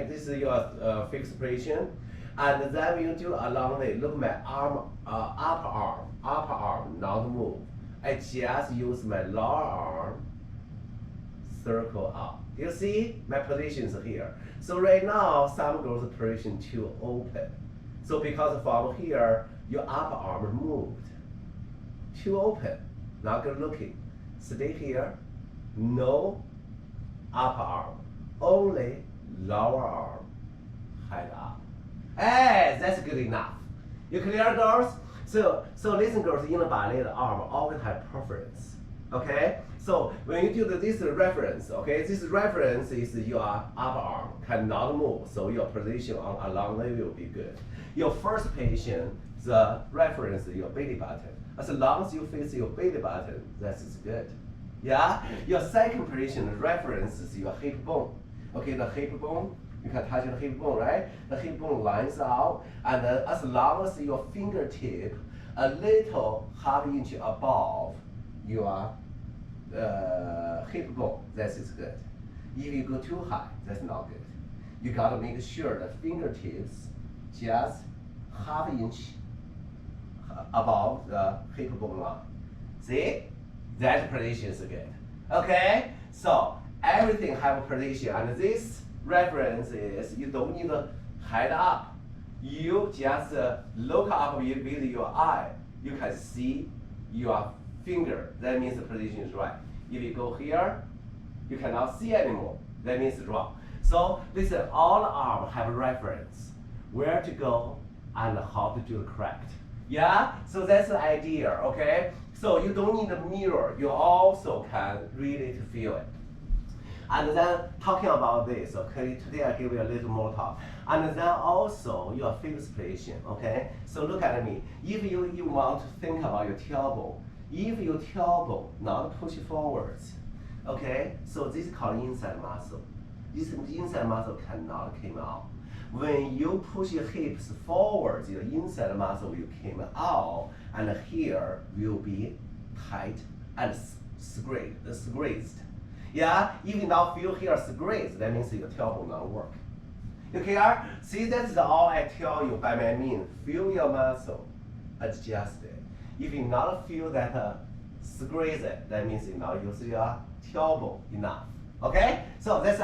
this is your fixed position. And then when you do Allongé, look my arm, upper arm, not move. I just use my lower arm, circle up. You see, my position is here. So right now, some girls' position too open. So because from here, your upper arm moved. Too open, not good looking. Stay here, no upper arm, only lower arm, head up. Hey, that's good enough. You clear, girls? So listen, girls, in the ballet, the arm always have preference. Okay? So when you do this reference, okay, this reference is your upper arm cannot move, so your position on Allongé will be good. Your first position, the reference is your belly button. As long as you face your belly button, that is good. Yeah? Your second position, the reference is your hip bone. Okay, the hip bone, you can touch the hip bone, right? The hip bone lines out, and then as long as your fingertip a little half inch above your hip bone, that is good. If you go too high, that's not good. You gotta make sure the fingertips just half inch above the hip bone line. See? That position is good. Okay? So everything have a position, and this reference is you don't need to head up. You just look up with your eye. You can see your finger. That means the position is right. If you go here, you cannot see anymore. That means it's wrong. So listen, all arms have a reference, where to go and how to do the correct. Yeah? So that's the idea, okay? So you don't need a mirror. You also can really feel it. And then talking about this, okay, today I give you a little more talk. And then also your fixed position, okay? So look at me. If you want to think about your tailbone, if your tailbone not push forwards, okay? So this is called inside muscle. This inside muscle cannot come out. When you push your hips forwards, your inside muscle will come out, and here will be tight and squeezed. Yeah, if you now feel here squeezed, that means your tailbone not work. You clear? See, that's all I tell you by my means. Feel your muscle, adjust it. If you not feel that squeeze it, that means you now use your tailbone enough. Okay? So that's